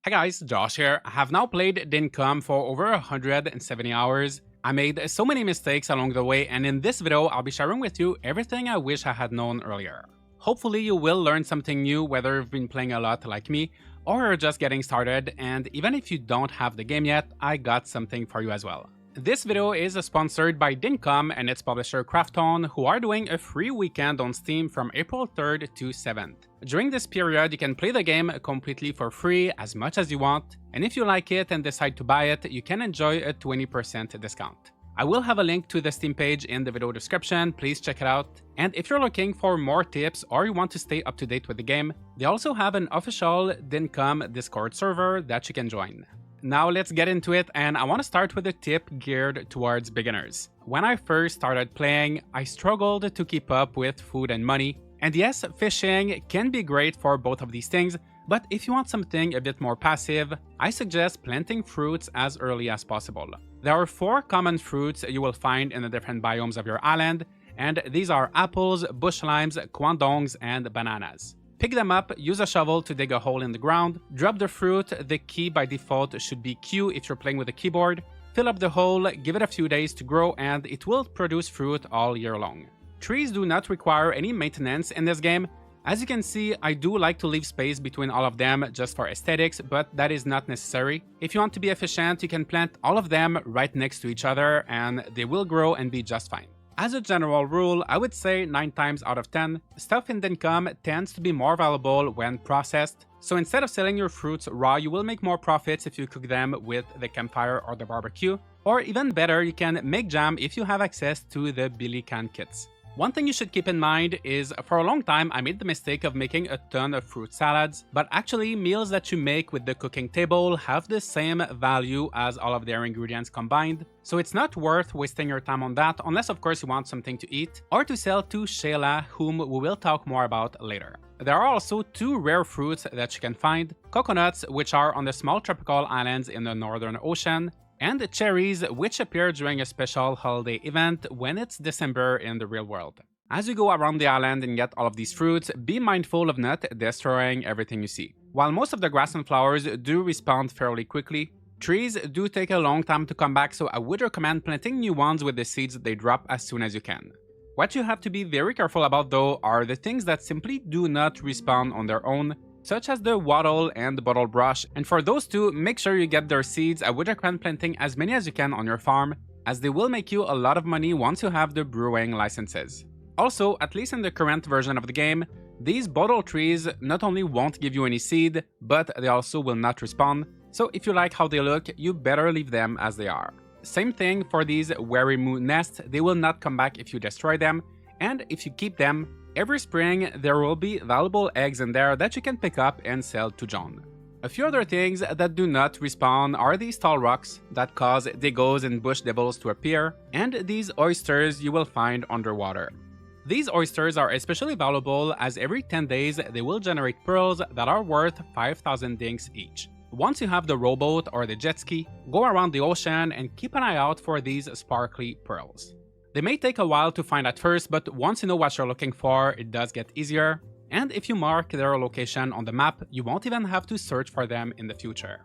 Hey guys, Josh here. I have now played Dinkum for over 170 hours. I made so many mistakes along the way, and in this video, I'll be sharing with you everything I wish I had known earlier. Hopefully, you will learn something new, whether you've been playing a lot like me, or you're just getting started, and even if you don't have the game yet, I got something for you as well. This video is sponsored by Dinkum and its publisher Krafton, who are doing a free weekend on Steam from April 3rd to 7th. During this period, you can play the game completely for free as much as you want, and if you like it and decide to buy it, you can enjoy a 20% discount. I will have a link to the Steam page in the video description, please check it out. And if you're looking for more tips or you want to stay up to date with the game, they also have an official Dinkum Discord server that you can join. Now let's get into it, and I want to start with a tip geared towards beginners. When I first started playing, I struggled to keep up with food and money. And yes, fishing can be great for both of these things, but if you want something a bit more passive, I suggest planting fruits as early as possible. There are 4 common fruits you will find in the different biomes of your island, and these are apples, bush limes, kwandongs, and bananas. Pick them up, use a shovel to dig a hole in the ground, drop the fruit, the key by default should be Q if you're playing with a keyboard, fill up the hole, give it a few days to grow, and it will produce fruit all year long. Trees do not require any maintenance in this game. As you can see, I do like to leave space between all of them just for aesthetics, but that is not necessary. If you want to be efficient, you can plant all of them right next to each other and they will grow and be just fine. As a general rule, I would say 9 times out of 10, stuff in Dinkum tends to be more valuable when processed. So instead of selling your fruits raw, you will make more profits if you cook them with the campfire or the barbecue. Or even better, you can make jam if you have access to the Billy Can kits. One thing you should keep in mind is, for a long time I made the mistake of making a ton of fruit salads, but actually meals that you make with the cooking table have the same value as all of their ingredients combined, so it's not worth wasting your time on that unless of course you want something to eat, or to sell to Shayla, whom we will talk more about later. There are also 2 rare fruits that you can find: coconuts, which are on the small tropical islands in the Northern Ocean, and cherries, which appear during a special holiday event when it's December in the real world. As you go around the island and get all of these fruits, be mindful of not destroying everything you see. While most of the grass and flowers do respawn fairly quickly, trees do take a long time to come back, so I would recommend planting new ones with the seeds they drop as soon as you can. What you have to be very careful about though are the things that simply do not respawn on their own, such as the wattle and the bottle brush, and for those 2, make sure you get their seeds. I would recommend planting as many as you can on your farm, as they will make you a lot of money once you have the brewing licenses. Also, at least in the current version of the game, these bottle trees not only won't give you any seed, but they also will not respawn, so if you like how they look, you better leave them as they are. Same thing for these Wearable nests, they will not come back if you destroy them, and if you keep them, every spring there will be valuable eggs in there that you can pick up and sell to John. A few other things that do not respawn are these tall rocks that cause diggos and bush devils to appear, and these oysters you will find underwater. These oysters are especially valuable as every 10 days they will generate pearls that are worth 5,000 dinks each. Once you have the rowboat or the jet ski, go around the ocean and keep an eye out for these sparkly pearls. They may take a while to find at first, but once you know what you're looking for, it does get easier. And if you mark their location on the map, you won't even have to search for them in the future.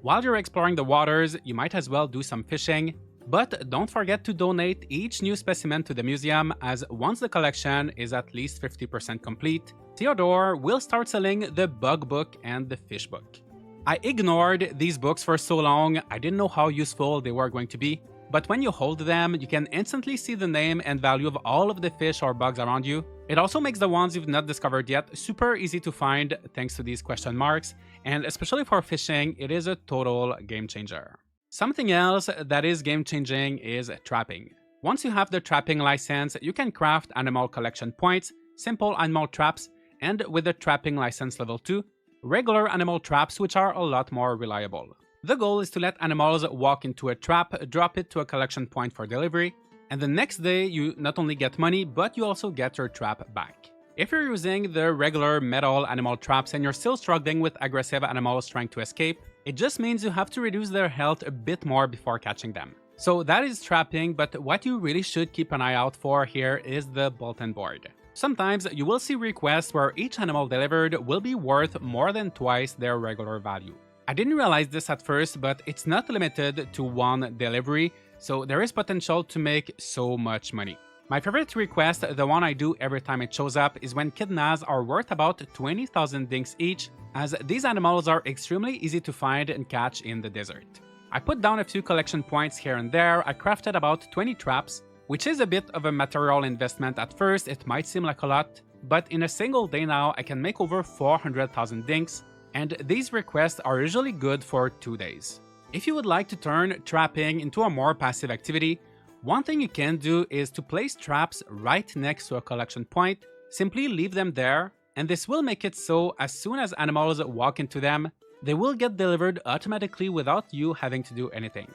While you're exploring the waters, you might as well do some fishing, but don't forget to donate each new specimen to the museum, as once the collection is at least 50% complete, Theodore will start selling the bug book and the fish book. I ignored these books for so long, I didn't know how useful they were going to be. But when you hold them, you can instantly see the name and value of all of the fish or bugs around you. It also makes the ones you've not discovered yet super easy to find thanks to these question marks, and especially for fishing, it is a total game changer. Something else that is game changing is trapping. Once you have the trapping license, you can craft animal collection points, simple animal traps, and with the trapping license level 2, regular animal traps, which are a lot more reliable. The goal is to let animals walk into a trap, drop it to a collection point for delivery, and the next day you not only get money, but you also get your trap back. If you're using the regular metal animal traps and you're still struggling with aggressive animals trying to escape, it just means you have to reduce their health a bit more before catching them. So that is trapping, but what you really should keep an eye out for here is the bulletin board. Sometimes you will see requests where each animal delivered will be worth more than twice their regular value. I didn't realize this at first, but it's not limited to one delivery, so there is potential to make so much money. My favorite request, the one I do every time it shows up, is when kidnas are worth about 20,000 dinks each, as these animals are extremely easy to find and catch in the desert. I put down a few collection points here and there. I crafted about 20 traps, which is a bit of a material investment at first. It might seem like a lot, but in a single day now I can make over 400,000 dinks, and these requests are usually good for 2 days. If you would like to turn trapping into a more passive activity, one thing you can do is to place traps right next to a collection point. Simply leave them there, and this will make it so as soon as animals walk into them, they will get delivered automatically without you having to do anything.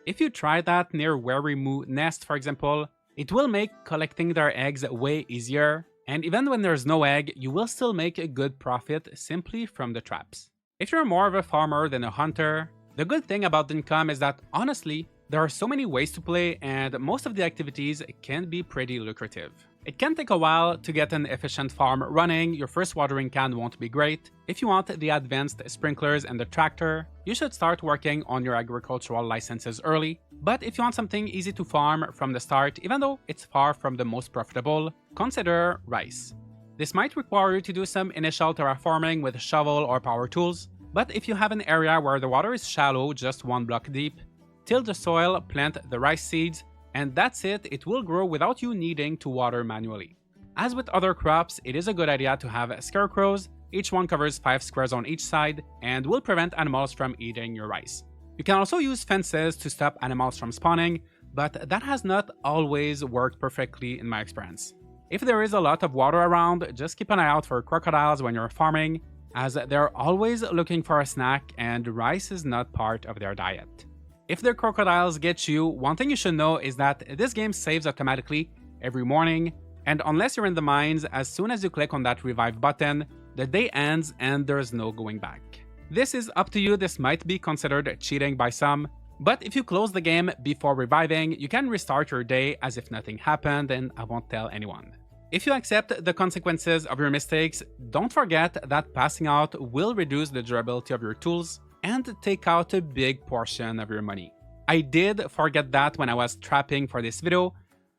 If you try that near Wearable nest, for example, it will make collecting their eggs way easier, and even when there's no egg, you will still make a good profit simply from the traps. If you're more of a farmer than a hunter, the good thing about Dinkum is that honestly, there are so many ways to play, and most of the activities can be pretty lucrative. It can take a while to get an efficient farm running. Your first watering can won't be great. If you want the advanced sprinklers and the tractor, you should start working on your agricultural licenses early. But if you want something easy to farm from the start, even though it's far from the most profitable, consider rice. This might require you to do some initial terraforming with a shovel or power tools, but if you have an area where the water is shallow, just 1 block deep, till the soil, plant the rice seeds, and that's it, it will grow without you needing to water manually. As with other crops, it is a good idea to have scarecrows. Each one covers 5 squares on each side and will prevent animals from eating your rice. You can also use fences to stop animals from spawning, but that has not always worked perfectly in my experience. If there is a lot of water around, just keep an eye out for crocodiles when you're farming, as they're always looking for a snack and rice is not part of their diet. If the crocodiles get you, one thing you should know is that this game saves automatically every morning, and unless you're in the mines, as soon as you click on that revive button, the day ends and there's no going back. This is up to you. This might be considered cheating by some, but if you close the game before reviving, you can restart your day as if nothing happened, and I won't tell anyone. If you accept the consequences of your mistakes, don't forget that passing out will reduce the durability of your tools and take out a big portion of your money. I did forget that when I was trapping for this video.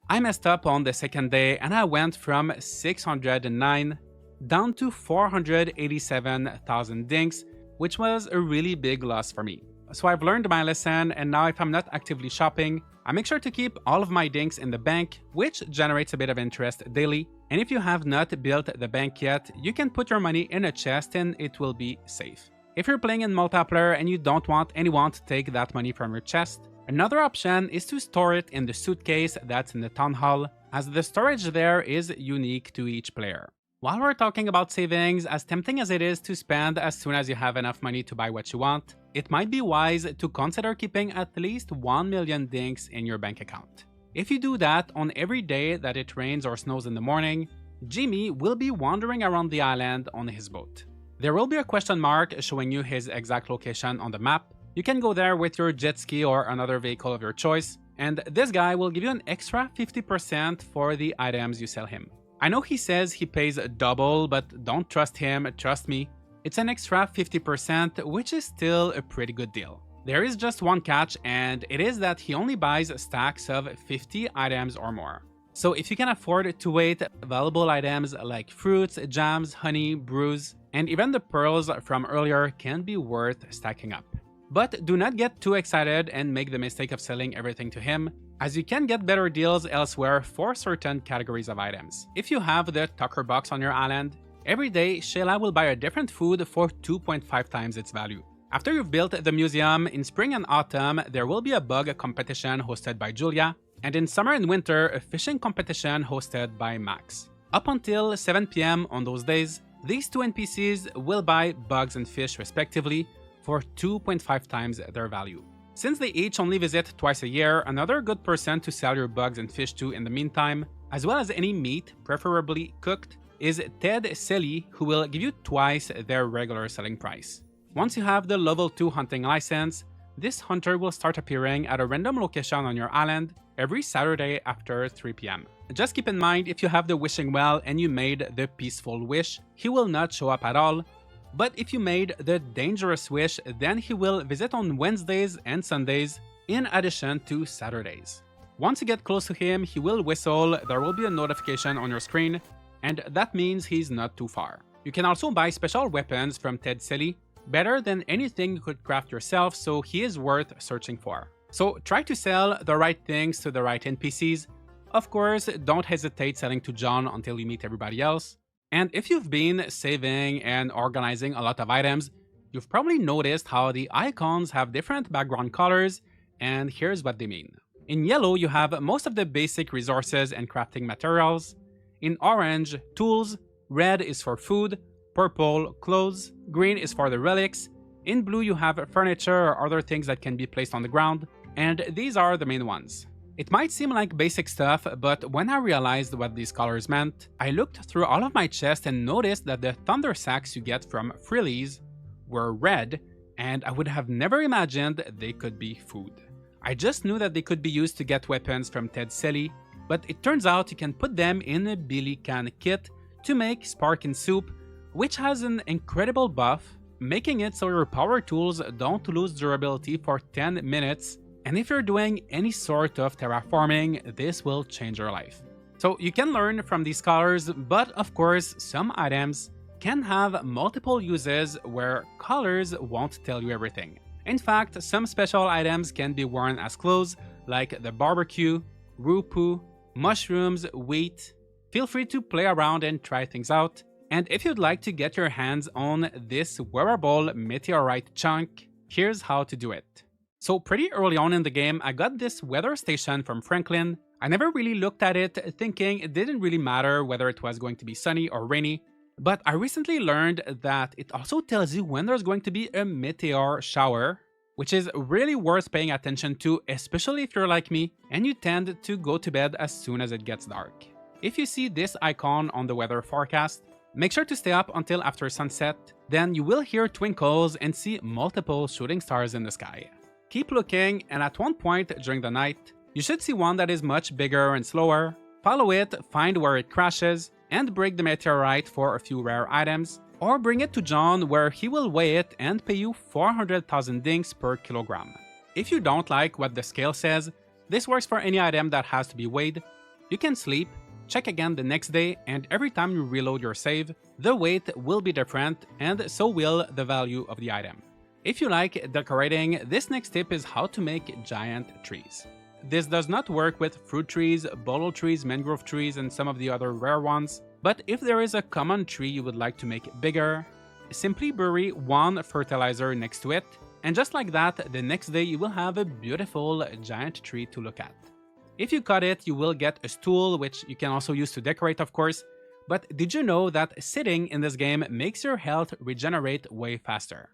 I messed up on the second day and I went from 609 down to 487,000 dinks, which was a really big loss for me. So I've learned my lesson, and now if I'm not actively shopping, I make sure to keep all of my dinks in the bank, which generates a bit of interest daily. And if you have not built the bank yet, you can put your money in a chest and it will be safe. If you're playing in multiplayer and you don't want anyone to take that money from your chest, another option is to store it in the suitcase that's in the town hall, as the storage there is unique to each player. While we're talking about savings, as tempting as it is to spend as soon as you have enough money to buy what you want, it might be wise to consider keeping at least 1 million dinks in your bank account. If you do that on every day that it rains or snows in the morning, Jimmy will be wandering around the island on his boat. There will be a question mark showing you his exact location on the map. You can go there with your jet ski or another vehicle of your choice, and this guy will give you an extra 50% for the items you sell him. I know he says he pays double, but don't trust him, trust me. It's an extra 50%, which is still a pretty good deal. There is just one catch, and it is that he only buys stacks of 50 items or more. So if you can afford to wait, valuable items like fruits, jams, honey, brews, and even the pearls from earlier can be worth stacking up. But do not get too excited and make the mistake of selling everything to him, as you can get better deals elsewhere for certain categories of items. If you have the Tucker box on your island, every day Sheila will buy a different food for 2.5 times its value. After you've built the museum, in spring and autumn there will be a bug competition hosted by Julia, and in summer and winter a fishing competition hosted by Max. Up until 7 PM on those days, these two NPCs will buy bugs and fish respectively for 2.5 times their value. Since they each only visit twice a year, another good person to sell your bugs and fish to in the meantime, as well as any meat, preferably cooked, is Ted Selly, who will give you twice their regular selling price. Once you have the level 2 hunting license, this hunter will start appearing at a random location on your island every Saturday after 3 PM. Just keep in mind, if you have the wishing well and you made the peaceful wish, he will not show up at all, But if you made the dangerous wish, then he will visit on Wednesdays and Sundays, in addition to Saturdays. Once you get close to him, he will whistle, there will be a notification on your screen, and that means he's not too far. You can also buy special weapons from Ted Selly, better than anything you could craft yourself, so he is worth searching for. So try to sell the right things to the right NPCs. Of course, don't hesitate selling to John until you meet everybody else. And if you've been saving and organizing a lot of items, you've probably noticed how the icons have different background colors, and here's what they mean. In yellow, you have most of the basic resources and crafting materials. In orange, tools. Red is for food. Purple, clothes. Green is for the relics. In blue, you have furniture or other things that can be placed on the ground. And these are the main ones. It might seem like basic stuff, but when I realized what these colors meant, I looked through all of my chests and noticed that the thunder sacks you get from Freely's were red, and I would have never imagined they could be food. I just knew that they could be used to get weapons from Ted Selly, but it turns out you can put them in a Billy Can kit to make Sparkin Soup, which has an incredible buff, making it so your power tools don't lose durability for 10 minutes, and if you're doing any sort of terraforming, this will change your life. So you can learn from these colors, but of course, some items can have multiple uses where colors won't tell you everything. In fact, some special items can be worn as clothes, like the barbecue, rupu, mushrooms, wheat. Feel free to play around and try things out. And if you'd like to get your hands on this wearable meteorite chunk, here's how to do it. So pretty early on in the game, I got this weather station from Franklin. I never really looked at it, thinking it didn't really matter whether it was going to be sunny or rainy. But I recently learned that it also tells you when there's going to be a meteor shower, which is really worth paying attention to, especially if you're like me and you tend to go to bed as soon as it gets dark. If you see this icon on the weather forecast, make sure to stay up until after sunset, then you will hear twinkles and see multiple shooting stars in the sky. Keep looking, and at one point during the night, you should see one that is much bigger and slower. Follow it, find where it crashes, and break the meteorite for a few rare items, or bring it to John where he will weigh it and pay you 400,000 dinks per kilogram. If you don't like what the scale says, this works for any item that has to be weighed. You can sleep, check again the next day, and every time you reload your save, the weight will be different, and so will the value of the item. If you like decorating, this next tip is how to make giant trees. This does not work with fruit trees, bottle trees, mangrove trees, and some of the other rare ones, but if there is a common tree you would like to make bigger, simply bury one fertilizer next to it, and just like that, the next day you will have a beautiful giant tree to look at. If you cut it, you will get a stool, which you can also use to decorate, of course, but did you know that sitting in this game makes your health regenerate way faster?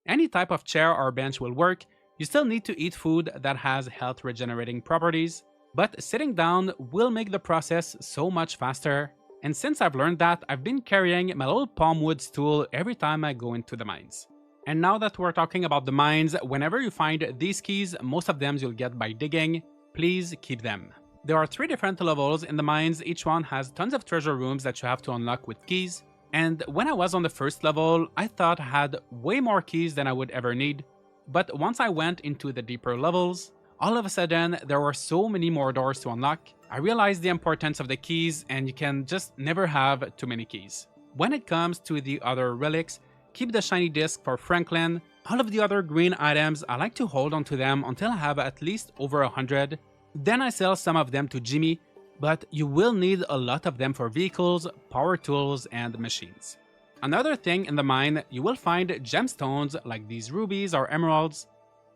Any type of chair or bench will work. You still need to eat food that has health regenerating properties, but sitting down will make the process so much faster. And since I've learned that, I've been carrying my little palm wood stool every time I go into the mines. And now that we're talking about the mines, whenever you find these keys, most of them you'll get by digging, please keep them. There are 3 different levels in the mines, each one has tons of treasure rooms that you have to unlock with keys. And when I was on the first level, I thought I had way more keys than I would ever need. But once I went into the deeper levels, all of a sudden there were so many more doors to unlock. I realized the importance of the keys, and you can just never have too many keys. When it comes to the other relics, keep the shiny disc for Franklin. All of the other green items, I like to hold onto them until I have at least over 100. Then I sell some of them to Jimmy, but you will need a lot of them for vehicles, power tools, and machines. Another thing in the mine, you will find gemstones like these rubies or emeralds.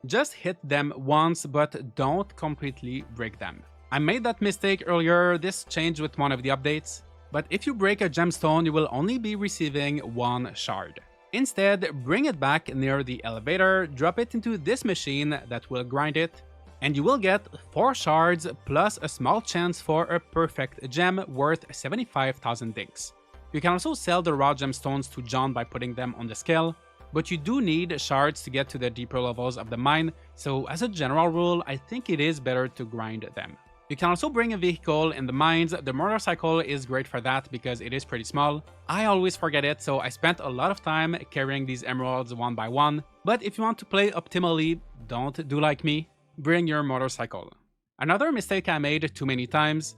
Just hit them once, but don't completely break them. I made that mistake earlier, this changed with one of the updates. But if you break a gemstone, you will only be receiving 1 shard. Instead, bring it back near the elevator, drop it into this machine that will grind it, and you will get 4 shards plus a small chance for a perfect gem worth 75,000 dinks. You can also sell the raw gemstones to John by putting them on the scale, but you do need shards to get to the deeper levels of the mine, so as a general rule, I think it is better to grind them. You can also bring a vehicle in the mines. The motorcycle is great for that because it is pretty small. I always forget it, so I spent a lot of time carrying these emeralds one by one. But if you want to play optimally, don't do like me. Bring your motorcycle. Another mistake I made too many times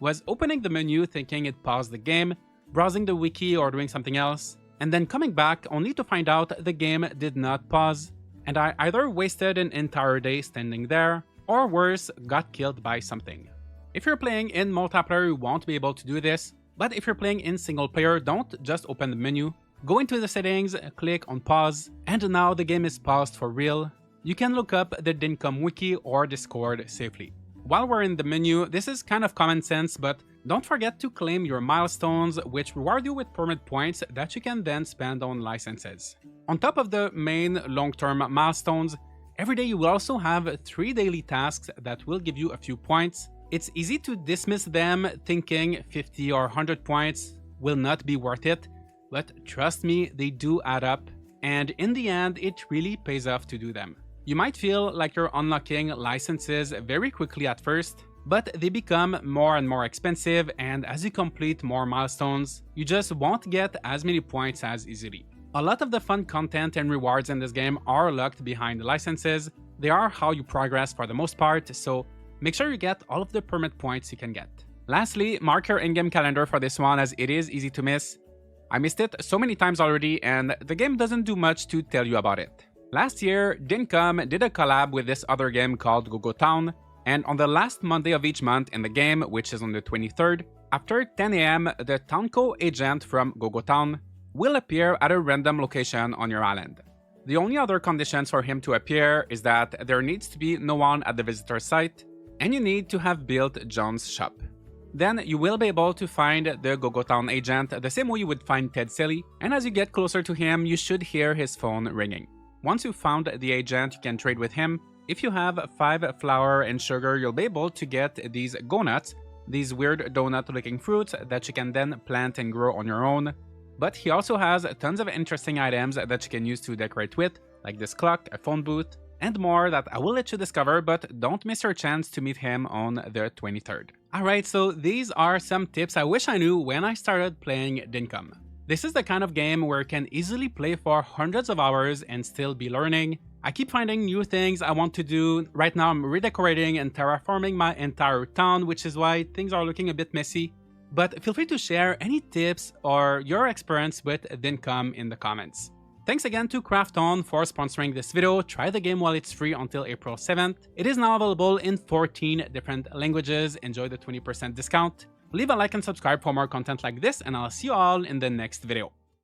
was opening the menu thinking it paused the game, browsing the wiki or doing something else, and then coming back only to find out the game did not pause, and I either wasted an entire day standing there, or worse, got killed by something. If you're playing in multiplayer, you won't be able to do this, but if you're playing in single player, don't just open the menu. Go into the settings, click on pause, and now the game is paused for real. You can look up the Dinkum wiki or Discord safely. While we're in the menu, this is kind of common sense, but don't forget to claim your milestones, which reward you with permit points that you can then spend on licenses. On top of the main long-term milestones, every day you will also have 3 daily tasks that will give you a few points. It's easy to dismiss them thinking 50 or 100 points will not be worth it, but trust me, they do add up, and in the end, it really pays off to do them. You might feel like you're unlocking licenses very quickly at first, but they become more and more expensive, and as you complete more milestones, you just won't get as many points as easily. A lot of the fun content and rewards in this game are locked behind the licenses. They are how you progress for the most part, so make sure you get all of the permit points you can get. Lastly, mark your in-game calendar for this one as it is easy to miss. I missed it so many times already, and the game doesn't do much to tell you about it. Last year, Dinkum did a collab with this other game called Go Town, and on the last Monday of each month in the game, which is on the 23rd, after 10 AM, the Townco agent from Go Town will appear at a random location on your island. The only other conditions for him to appear is that there needs to be no one at the visitor site, and you need to have built John's shop. Then you will be able to find the Go Town agent the same way you would find Ted Silly, and as you get closer to him, you should hear his phone ringing. Once you've found the agent, you can trade with him. If you have 5 flour and sugar, you'll be able to get these go nuts, these weird donut-looking fruits that you can then plant and grow on your own. But he also has tons of interesting items that you can use to decorate with, like this clock, a phone booth, and more that I will let you discover, but don't miss your chance to meet him on the 23rd. Alright, so these are some tips I wish I knew when I started playing Dinkum. This is the kind of game where you can easily play for hundreds of hours and still be learning. I keep finding new things I want to do. Right now I'm redecorating and terraforming my entire town, which is why things are looking a bit messy. But feel free to share any tips or your experience with Dinkum in the comments. Thanks again to Crafton for sponsoring this video. Try the game while it's free until April 7th. It is now available in 14 different languages. Enjoy the 20% discount. Leave a like and subscribe for more content like this, and I'll see you all in the next video.